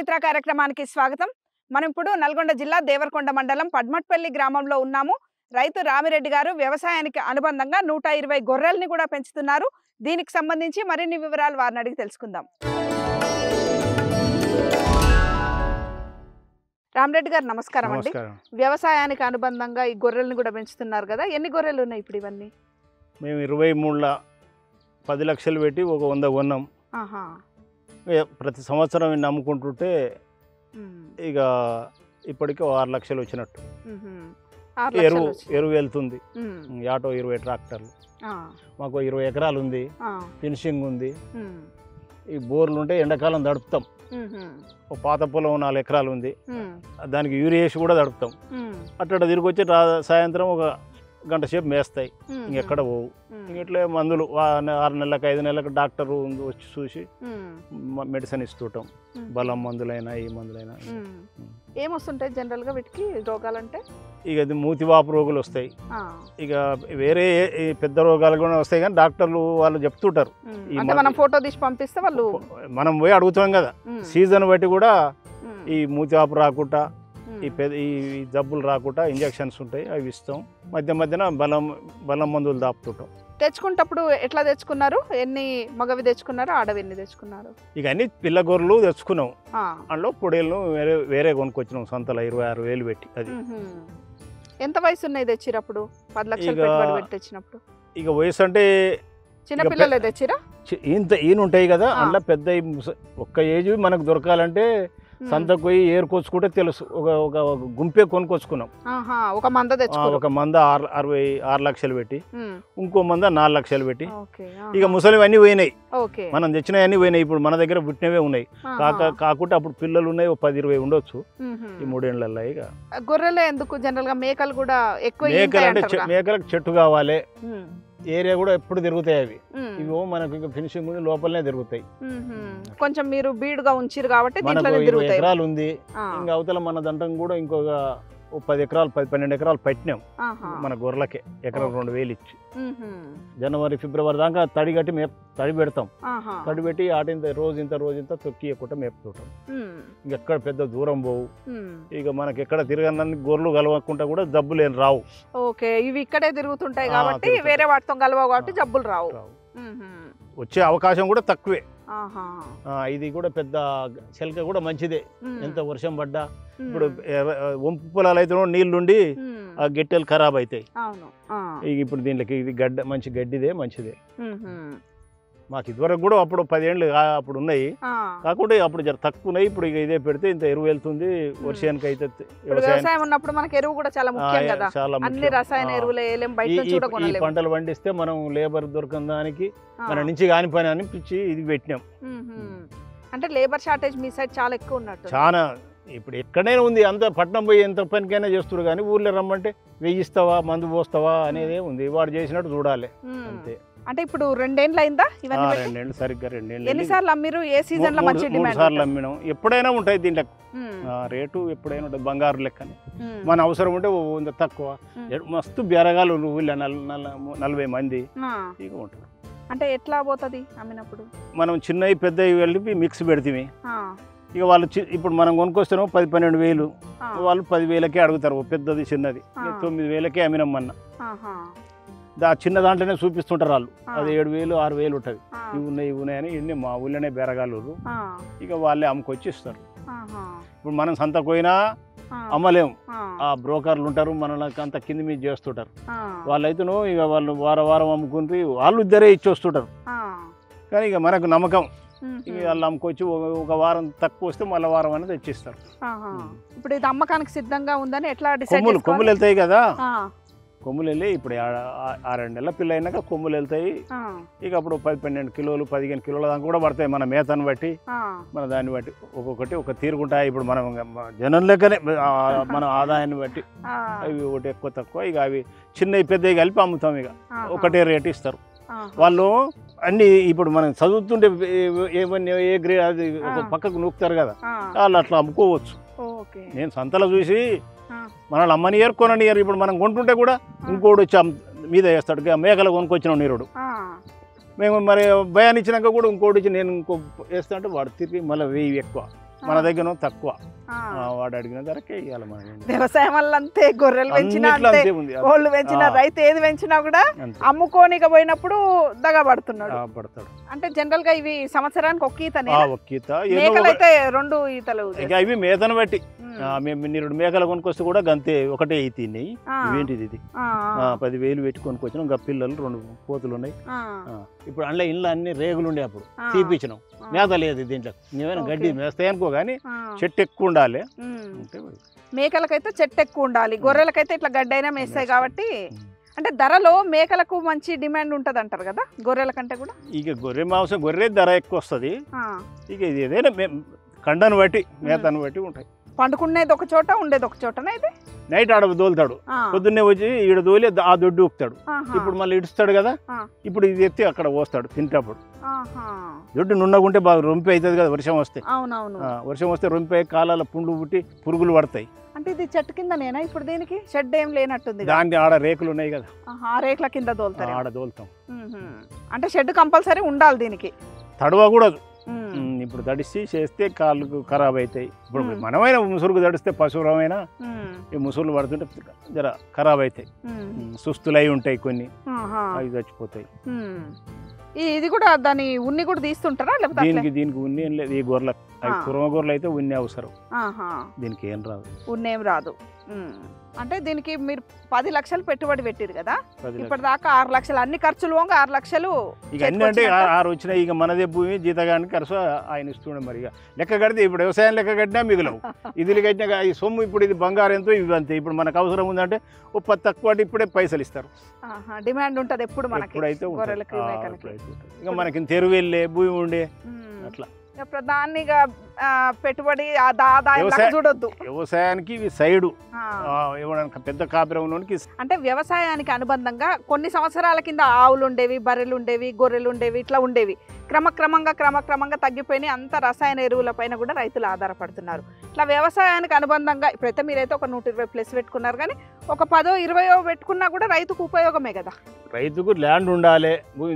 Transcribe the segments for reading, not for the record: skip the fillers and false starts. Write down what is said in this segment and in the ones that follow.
మిత్ర కార్యక్రమానికి స్వాగతం. మనం ఇప్పుడు నల్గొండ జిల్లా దేవరకొండ మండలం పద్మట్పల్లి గ్రామంలో ఉన్నాము. రైతు రామిరెడ్డి గారు వ్యవసాయానికి అనుబంధంగా 120 గొర్రెల్ని కూడా పెంచుతున్నారు. దీనికి సంబంధించి మరిన్ని వివరాలు వారిని అడిగి తెలుసుకుందాం. రామిరెడ్డి గారు నమస్కారం అండి. వ్యవసాయానికి అనుబంధంగా ఈ గొర్రెల్ని కూడా పెంచుతున్నారు కదా, ఎన్ని గొర్రెలు ఉన్నాయి ఇప్పుడు ఇవన్నీ? మేము 23 10 లక్షలు పెట్టి ఒక 100 కొన్నాం. ప్రతి సంవత్సరం నమ్ముకుంటుంటే ఇక ఇప్పటికే 6 లక్షలు వచ్చినట్టు. ఎరువు వెళ్తుంది. ఆటో 20 ట్రాక్టర్లు, మాకు 20 ఎకరాలు ఉంది, ఫినిషింగ్ ఉంది. ఈ బోర్లు ఉంటే ఎండాకాలం తడుపుతాం. ఒక పాత పొలం 4 ఎకరాలు ఉంది, దానికి యూరియా వేసి కూడా తడుపుతాం. అట్లా తిరిగి వచ్చి సాయంత్రం ఒక గంట సేపు మేస్తాయి, ఇంకెక్కడ పోవు. ఇంకట్లే మందులు 6 నెలలకు 5 నెలలకు డాక్టర్ వచ్చి చూసి మెడిసిన్ ఇస్తుంటాం. బలం మందులైనా ఈ మందులైనా. ఏమొస్తుంటాయి జనరల్గా వీటికి రోగాలంటే? ఇక అది మూతివాపు రోగులు వస్తాయి, ఇక వేరే పెద్ద రోగాలు కూడా వస్తాయి. కానీ డాక్టర్లు వాళ్ళు చెప్తుంటారు. మనం ఫోటో తీసి పంపిస్తే వాళ్ళు, మనం పోయి అడుగుతాం కదా, సీజన్ బట్టి కూడా ఈ మూతివాపు రాకుండా ఈ జబ్బులు రాకుండా ఇంజక్షన్స్ ఉంటాయి, అవి ఇస్తాం. మధ్యన బలం మందులు దాపుతుంటాం. తెచ్చుకున్నప్పుడు ఎట్లా తెచ్చుకున్నారు? ఎన్ని మగవి తెచ్చుకున్నారు, ఆడవి ఎన్ని తెచ్చుకున్నారు? ఇక అన్ని పిల్ల గొర్రెలు తెచ్చుకున్నాం. అందులో పొడేళ్ళు వేరే కొనుక్కొచ్చినాం సంతలో 26,000 పెట్టి. అది ఎంత వయసు ఉన్నాయి తెచ్చినప్పుడు? 10 లక్షలు పెట్టుబడి పెట్టి తెచ్చినప్పుడు? ఇక వయసు అంటే చిన్న పిల్లలే తెచ్చిరా? ఈయన ఉంటాయి కదా, అందులో పెద్ద ఒక్క ఏజ్ మనకు దొరకాలంటే సంతకు పోయి ఏరుకొచ్చుకుంటే తెలుసు. ఒక గుంపే కొనుక్కొచ్చుకున్నాం. ఒక మంద తెచ్చుకున్నాం. ఒక మంద 6 లక్షలు పెట్టి, ఇంకో మంద 4 లక్షలు పెట్టి. ఇక ముసలివి అన్ని పోయినాయి, మనం తెచ్చినవి అన్ని పోయినాయి. ఇప్పుడు మన దగ్గర పుట్టినవే ఉన్నాయి. కాకుండా అప్పుడు పిల్లలు ఉన్నాయి, 10-20 ఉండొచ్చు ఈ 3 ఏళ్లలో. ఇక గొర్రెలే ఎందుకు జనరల్ గా? మేకలు కూడా ఎక్కువ. మేకలు అంటే మేకలకు చెట్టు కావాలి, ఏరియా కూడా ఎప్పుడు తిరుగుతాయి అవి. ఇవో మనకు ఇంకా ఫినిషింగ్ ఉండి లోపలనే తిరుగుతాయి. కొంచెం మీరు బీడుగా ఉంచారు కాబట్టి 20 ఎకరాలు ఉంది. ఇంకా అవతల మన దంతం కూడా ఇంకొక 10 ఎకరాలు 12 ఎకరాలు పెట్టినాం మన గొర్రెలకే. ఎకరం 2,000 ఇచ్చి జనవరి ఫిబ్రవరి దాకా తడి కట్టి తడి పెడతాం. తడి పెట్టి ఆటింత రోజు తొక్కియకుండా మేపుతుంటాం. ఇంకెక్కడ పెద్ద దూరం పోవు. ఇక మనకి ఎక్కడ తిరగనన్ని గొర్రెలు కలవకుండా కూడా జబ్బులు ఏం రావు. ఓకే, ఇవి ఇక్కడే తిరుగుతుంటాయి కాబట్టి వేరే వాటితో కలవవు కాబట్టి జబ్బులు రావు. వచ్చే అవకాశం కూడా తక్కువే. ఇది కూడా పెద్ద చెలక కూడా మంచిదే, ఎంత వర్షం పడ్డా. ఇప్పుడు వంపు పొలాలు అయితే నీళ్లుండి ఆ గెట్టెలు ఖరాబ్ అవుతాయి. ఇప్పుడు దీనికి ఇది మంచి గడ్డిదే, మంచిదే. మాకు ఇదివరకు కూడా అప్పుడు 10 ఏళ్ళు అప్పుడు ఉన్నాయి, కాకుండా అప్పుడు జర తక్కువ ఉన్నాయి. ఇప్పుడు ఇక ఇదే పెడితే ఇంత ఎరువు వెళ్తుంది వర్షానికి. అయితే వ్యవసాయం ఉన్నప్పుడు మనకి ఎరువు కూడా చాలా ముఖ్యం కదా, అన్ని రసాయన ఎరువులు ఈ పంటలు పండిస్తే మనం లేబర్ దొరకని దానికి మన నుంచి కాని పని అనిపించి ఇది పెట్టినాం. అంటే లేబర్ షార్టేజ్ మీ సైడ్ చాలా ఎక్కువ ఉన్నట్టు. చాలా, ఇప్పుడు ఎక్కడైనా ఉంది. అంత పట్నం పోయి ఎంత పనికైనా చేస్తున్నారు, కానీ ఊర్లో రమ్మంటే వెయ్యిస్తావా మందు పోస్తావా అనేదే ఉంది. వాడు చేసినట్టు చూడాలి అంతే. అంటే ఇప్పుడు 2 ఏళ్ళు అయిందా ఇవన్నీ? 2 ఏళ్ళు, సరిగ్గా 2 ఏళ్ళు. ఎన్నిసార్లు అమ్మిరు? ఏ సీజన్ లో మంచి డిమాండ్? 3 సార్లు అమ్మినాం. ఎప్పుడైనా ఉంటాయి దీంట్లో రేటు, ఎప్పుడైనా ఉంటుంది. బంగారు లెక్కని మన అవసరం ఉంటే తక్కువ. మస్తు బెరగాలు ఊళ్ళో 40 మంది ఇక ఉంటారు. అంటే ఎట్లా పోతుంది అమ్మినప్పుడు? మనం చిన్నవి పెద్దవి వెళ్ళి మిక్స్ పెడితే ఇక వాళ్ళు ఇప్పుడు మనం కొనుక్కొస్తాము 10-12 వేలు, వాళ్ళు 10,000కే అడుగుతారు. పెద్దది చిన్నది 9,000కే అమ్మినాం మొన్న. చిన్న దాంట్లోనే చూపిస్తుంటారు వాళ్ళు. అది 7,000-6,000 ఉంటుంది. ఇవి ఉన్నాయని ఇన్ని మా ఊళ్ళోనే బెరగాలు, ఇక వాళ్ళే అమ్ముకొచ్చి ఇస్తారు. ఇప్పుడు మనం సంతకు పోయినా అమ్మలేము, ఆ బ్రోకర్లు ఉంటారు మనకి అంత కింది మీద చేస్తుంటారు. వాళ్ళైతేనో ఇక వాళ్ళు వారం అమ్ముకుంటే వాళ్ళు ఇద్దరే ఇచ్చి వస్తుంటారు. కానీ ఇక మనకు నమ్మకం, ఇక వాళ్ళు అమ్ముకొచ్చి ఒక వారం తక్కువ వస్తే మళ్ళీ వారం అనేది తెచ్చిస్తారు. ఇప్పుడు ఇది అమ్మకానికి సిద్ధంగా ఉందని ఎట్లా డిసైడ్? కొమ్ములు వెళ్తాయి కదా, కొమ్ములు వెళ్ళి ఇప్పుడు 6 నెలల పిల్ల అయినాక కొమ్ములు వెళ్తాయి. ఇక అప్పుడు 10-12 కిలోలు 15 కిలోల దాకా కూడా పడతాయి. మన మేతను బట్టి, మన దాన్ని బట్టి ఒక్కొక్కటి ఒక తీరుకుంటాయి. ఇప్పుడు మనం జనం లెక్కనే మన ఆదాయాన్ని బట్టి అవి ఒకటి ఎక్కువ తక్కువ. ఇక అవి చిన్నవి పెద్దవి కలిపి అమ్ముతాం. ఇక ఒకటే రేటు ఇస్తారు వాళ్ళు. అన్ని ఇప్పుడు మనం చదువుతుంటే ఏమన్నా ఏ గ్రేడ్ అది ఒక పక్కకు నూకుతారు కదా, వాళ్ళు అట్లా అమ్ముకోవచ్చు. నేను సంతలో చూసి మనల్ని అమ్మనియర్ కొననియర్. ఇప్పుడు మనం కొంటుంటే కూడా ఇంకోటి వచ్చి మీద వేస్తాడు. మేకలు కొనుక్కొచ్చినాం నీరుడు, మేము మరి భయాన్ని ఇచ్చినాక కూడా ఇంకోటి వచ్చి నేను ఇంకో వేస్తా అంటే వాడు తిరిగి మళ్ళీ 1000 ఎక్కువ. మన దగ్గర తక్కువ. వాడు అడిగిన ధరకే ఇవ్వాలి మనం. వ్యవసాయం వల్ల అంతే, గొర్రెలు పెంచినా అంతే, కోళ్ళు పెంచినా, రైతు ఏది పెంచినా కూడా అమ్ముకోనిక పోయినప్పుడు దగబడుతున్నాడు. అంటే జనరల్ గా ఇవి సంవత్సరానికి ఒక్క ఈతనే, మేకలు అయితే 2 ఈతలు. ఇవి మేతను బట్టి మీరు మేకలు కొనుక్కొస్తే కూడా గంతే ఒకటే ఈత తిన్నాయి. ఇవేంటిది ఇది 10,000 పెట్టి కొనుక్కొచ్చినాం. ఇంకా పిల్లలు 2 పోతులు ఉన్నాయి. ఇప్పుడు అందులో ఇంట్లో అన్ని రేగులు ఉండే అప్పుడు తీపిచ్చినాం. మేత లేదు దీంట్లో, ఏమైనా గడ్డి మేస్తాయి అనుకో కానీ చెట్టు ఎక్కువ ఉండాలి. మేకలకైతే చెట్టు ఎక్కువ ఉండాలి, గొర్రెలకైతే ఇట్లా గడ్డి అయినా మేస్తాయి కాబట్టి. అంటే ధరలో మేకలకు మంచి డిమాండ్ ఉంటది అంటారు కదా, గొర్రెల కంటే కూడా. ఇక గొర్రె మాంసం గొర్రె ధర ఎక్కువ వస్తుంది. ఇక ఇది ఏదైనా కండను బట్టి మేతను బట్టి ఉంటాయి. పండుకునేది ఒక చోట, ఉండేది ఒక చోటనే. ఇది నైట్ ఆడ దోలుతాడు, పొద్దున్నే వచ్చి ఈడ దోలి ఆ దొడ్డు ఊపుతాడు. ఇప్పుడు మళ్ళీ ఇడుస్తాడు కదా, ఇప్పుడు ఇది ఎత్తి అక్కడ పోస్తాడు తింటప్పుడు. దొడ్డు నున్నగుంటే బాగా రొంపి అవుతుంది కదా వర్షం వస్తే. వర్షం వస్తే రొంపి కాలాల పుండ్లు పుట్టి పురుగులు పడతాయి. అంటే ఇది చెట్టు కింద నేనా ఇప్పుడు దీనికి షెడ్ ఏం లేనట్టుంది. దాని ఆడ రేకులు ఉన్నాయి కదా, ఆ రేకుల కింద దోలుతారు. ఆడ దోలుతాం. అంటే షెడ్ కంపల్సరీ ఉండాలి దీనికి. తడవకూడదు. ఇప్పుడు తడిసి చేస్తే కాళ్ళు ఖరాబ్ అవుతాయి. ఇప్పుడు మనమైనా ముసురుకు తడిస్తే పశువులమైనా ఈ ముసురులు పడుతుంటే జర ఖరాబ్ అవుతాయి, సుస్తులై ఉంటాయి, కొన్ని అవి చచ్చిపోతాయి. ఇది కూడా దాని ఉన్ని కూడా తీస్తుంటారా? దీనికి ఉన్ని ఏం లేదు. ఈ గొర్రెల కురమ గొర్రెలు అయితే ఉన్ని అవసరం, దీనికి ఏం రాదు, ఉన్ని ఏం రాదు. అంటే దీనికి మీరు 10 లక్షలు పెట్టుబడి పెట్టారు కదా, ఇప్పటిదాకా 6 లక్షలు, అన్ని ఖర్చులు 6 లక్షలు. ఇక అన్ని అంటే 6 వచ్చినాయి. ఇక మనదే భూమి, జీతగానికి ఖర్చు ఆయన ఇస్తుండే. మరి ఇక లెక్క కడితే ఇప్పుడు వ్యవసాయం లెక్క కట్టినా మిగులవు. ఇది కట్టినా ఈ సొమ్ము ఇప్పుడు ఇది బంగారం ఎంతో ఇవి అంతే. ఇప్పుడు మనకు అవసరం ఉందంటే 10 తక్కువ ఇప్పుడే పైసలు ఇస్తారు. డిమాండ్ ఉంటుంది ఎప్పుడు మనకి. ఇక మనకి తెరువు వెళ్ళే భూమి ఉండే అట్లా ప్రధానిగా పెట్టుబడి చూడొద్దు. వ్యవసాయానికి ఇవి సైడు పెద్ద కాపురంలోనికి. అంటే వ్యవసాయానికి అనుబంధంగా కొన్ని సంవత్సరాల కింద ఆవులు ఉండేవి, బర్రెలు ఉండేవి, గొర్రెలు ఉండేవి, ఇట్లా ఉండేవి. క్రమక్రమంగా తగ్గిపోయినాయి. అంత రసాయన ఎరువుల పైన కూడా రైతులు ఆధారపడుతున్నారు. ఇట్లా వ్యవసాయానికి అనుబంధంగా ఇప్పుడైతే మీరైతే ఒక 120+ పెట్టుకున్నారు, కానీ ఒక 10-20 పెట్టుకున్నా కూడా రైతుకు ఉపయోగమే కదా. రైతుకు ల్యాండ్ ఉండాలి,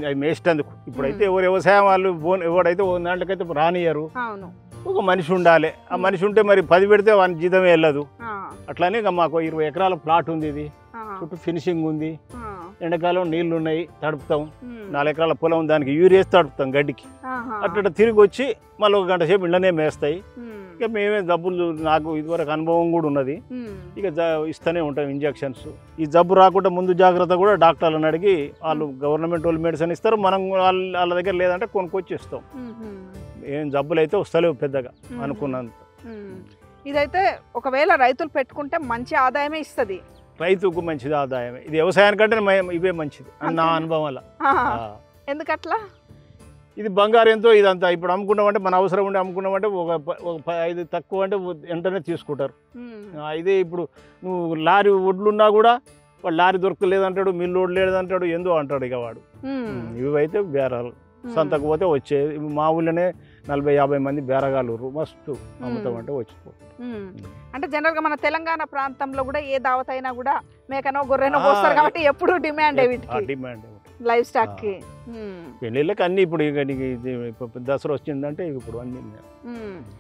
అవి మేస్టందుకు. ఇప్పుడైతే ఎవరు వ్యవసాయం వాళ్ళు ఎవడైతే దాంట్లోకైతే రానియరు. అవును, ఒక మనిషి ఉండాలి. ఆ మనిషి ఉంటే మరి 10 పెడితే వాని జీతమే వెళ్ళదు. అట్లానే మాకు 20 ఎకరాల ప్లాట్ ఉంది. ఇది చుట్టూ ఫినిషింగ్ ఉంది. ఎండాకాలం నీళ్లు ఉన్నాయి, తడుపుతాం. 4 ఎకరాల పొలం, దానికి యూరియేసి తడుపుతాం గడ్డికి. అట్లా తిరిగి వచ్చి మళ్ళీ 1 గంట సేపు ఇంట్లోనే మేస్తాయి. ఇక మేమే జబ్బులు, నాకు ఇదివరకు అనుభవం కూడా ఉన్నది. ఇక ఇస్తూనే ఉంటాం ఇంజక్షన్స్. ఈ జబ్బు రాకుండా ముందు జాగ్రత్త కూడా డాక్టర్లను అడిగి, వాళ్ళు గవర్నమెంట్ వాళ్ళు మెడిసిన్ ఇస్తారు, మనం వాళ్ళ దగ్గర లేదంటే కొనుక్కొచ్చి ఇస్తాం. ఏం జబ్బులు అయితే వస్తలేవు పెద్దగా అనుకున్నంత. ఇదైతే ఒకవేళ రైతులు పెట్టుకుంటే మంచి ఆదాయమే ఇస్తుంది, రైతుకు మంచిది ఆదాయమే. ఇది వ్యవసాయానికంటే ఇవే మంచిది నా అనుభవం వల్ల. ఎందుకట్లా? ఇది బంగారు ఎంతో ఇదంతా. ఇప్పుడు అమ్ముకున్నామంటే మన అవసరం ఉండి అమ్ముకున్నామంటే ఒక 5 తక్కువ అంటే వెంటనే తీసుకుంటారు. ఇదే ఇప్పుడు నువ్వు లారీ ఒడ్లున్నా కూడా వాడు లారీ దొరకలేదంటాడు, మిల్లు ఓడి లేదంటాడు, ఏందో అంటాడు. ఇక వాడు ఇవైతే బేరాలు. సంతకు పోతే వచ్చేది. మా ఊళ్ళోనే 40-50 మంది బేరగాళ్ళు మస్తు అమ్ముతామంటే వచ్చిపోతారు. అంటే జనరల్ గా మన తెలంగాణ ప్రాంతంలో కూడా ఏ దావత్ అయినా కూడా మేకనో గొర్రెనో పోస్తారు కాబట్టి ఎప్పుడు డిమాండ్ లైవ్ స్టాక్ కి. పెళ్ళిళ్ళకి అన్ని ఇప్పుడు దసరా వచ్చిందంటే ఇప్పుడు అన్ని.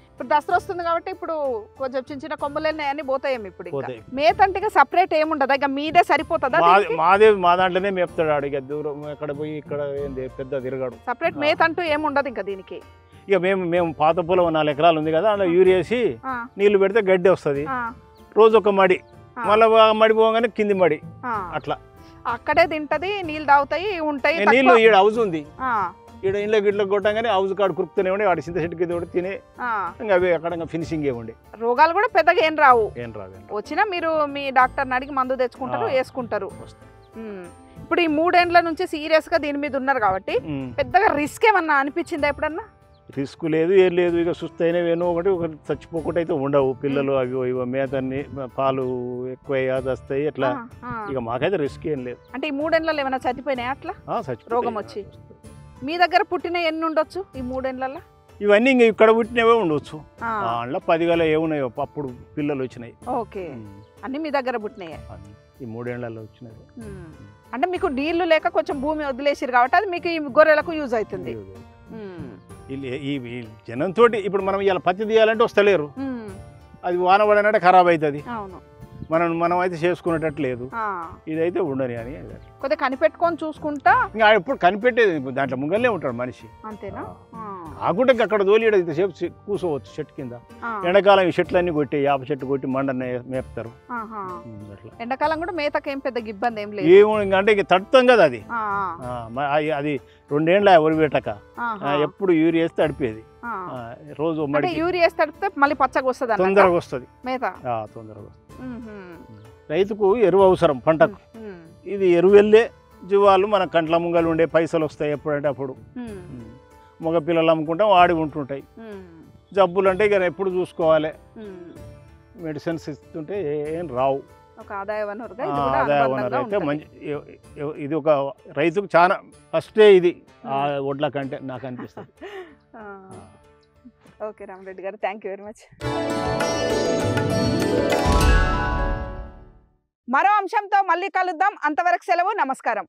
ఇప్పుడు దసరా వస్తుంది కాబట్టి ఇప్పుడు కొంచెం చిన్న కొమ్ములన్నీ అన్ని పోతాయేమో. ఇప్పుడు మేతంటే సపరేట్ ఏముండదు, ఇక మీదే సరిపోతుందా? మా దాంట్లోనే మేపుతాడు. అడిగే దూరం ఎక్కడ పోయి ఇక్కడ పెద్ద తిరగాడు. సపరేట్ మేతంటూ ఏముండదు ఇంకా దీనికి. ఇక మేము పాత పొలం 4 ఎకరాలు ఉంది కదా, అందులో యూరియేసి నీళ్లు పెడితే గడ్డి వస్తుంది. రోజు ఒక మడి, మళ్ళీ మడి పోగానే కింది మడి, అట్లా అక్కడే తింటది, నీళ్ళు తాగుతాయి ఉంటాయి. నీళ్ళు ఈడ హౌజ్ ఉంది, ఈడ ఇంట్లో గిట్ల కొట్టగానే హౌజ్ కాడు కురుకుతూనే ఉండే. వాడి చింత చెట్టుకి తోటి తినే ఇంకా అవి అక్కడ ఫినిషింగ్ ఏముండే. రోగాలు కూడా పెద్దగా ఏం రావు. వచ్చినా మీరు మీ డాక్టర్ని అడిగి మందు తెచ్చుకుంటారు, వేసుకుంటారు. ఇప్పుడు ఈ 3 ఏండ్ల నుంచి సీరియస్ గా దీని మీద ఉన్నారు కాబట్టి పెద్దగా రిస్క్ ఏమన్నా అనిపించిందా ఎప్పుడన్నా? రిస్క్ లేదు, ఏం లేదు. ఇక సుస్తైన వేణు ఒకటి చచ్చిపోకుండా అయితే ఉండవు. పిల్లలు అవి ఇవి మేతన్ని పాలు ఎక్కువ వస్తాయి అట్లా. ఇక మాకైతే రిస్క్ ఏం లేదు. అంటే ఈ 3 ఏండ్లలో ఏమైనా చచ్చిపోయినాయి అట్లా రోగం వచ్చి? మీ దగ్గర పుట్టిన ఎన్ని ఉండొచ్చు ఈ 3 ఏండ్లలో? ఇవన్నీ ఇంకా ఇక్కడ పుట్టినవే ఉండొచ్చు. అందులో 10 గల ఏమున్నాయో అప్పుడు పిల్లలు వచ్చినాయి. ఓకే, అన్ని మీ దగ్గర పుట్టినాయి ఈ 3 ఏండ్లలో వచ్చినాయి. అంటే మీకు నీళ్లు లేక కొంచెం భూమి వదిలేసిరు కాబట్టి అది మీకు ఈ గొర్రెలకు యూజ్ అవుతుంది. ఈ జనంతో ఇప్పుడు మనం ఇలా పత్తి తీయాలంటే వస్తలేరు, ఉమ్, అది వాన పడినట్టు ఖరాబ్ అవుతుంది, అవును. మనం అయితే చేసుకునేటట్టు లేదు, ఆ, ఇదైతే ఉండని అని. కొద్దిగా కనిపెట్టుకొని చూసుకుంటా. ఇంకా ఎప్పుడు కనిపెట్టేది దాంట్లో ముంగల్నే ఉంటాడు మనిషి. అంతేనా? కాకుంటే అక్కడ తోలియడం ఇంతసేపు కూర్చోవచ్చు చెట్టు కింద. ఎండాకాలం ఈ చెట్లన్నీ కొట్టి యాప చెట్టు కొట్టి మండని మేపుతారు. అట్లా ఎండాకాలం కూడా మేతకి ఏం పెద్ద ఇబ్బంది ఏం లేదు. ఏమో ఇంకా అంటే ఇక తడుతాం కదా అది. అది 2 ఏళ్ళ వరి పెట్టక ఎప్పుడు యూరియా వేస్తే తడిపేది. రోజు అంటే యూరియా వేస్తే తడిపితే మళ్ళీ పచ్చగా వస్తుంది, తొందరగా వస్తుంది మేత. తొందరగా వస్తుంది. రైతుకు ఎరువు అవసరం పంటకు. ఇది ఎరువు వెళ్ళే జీవాలు మన కంట్ల ముంగలు ఉండే పైసలు వస్తాయి ఎప్పుడంటే అప్పుడు. మగ పిల్లలు అమ్ముకుంటాం, వాడి ఉంటుంటాయి. జబ్బులు అంటే ఇక ఎప్పుడు చూసుకోవాలి, మెడిసిన్స్ ఇస్తుంటే ఏం రావు. ఒక ఆదాయ వనరుగా ఆదాయ వనరు అయితే మంచి. ఇది ఒక రైతుకు చాలా ఫస్టే ఇది ఆ వడ్ల కంటే నాకు అనిపిస్తుంది. ఓకే రామిరెడ్డి గారు, థ్యాంక్ యూ వెరీ మచ్. మరో అంశంతో మళ్ళీ కలుద్దాం. అంతవరకు సెలవు, నమస్కారం.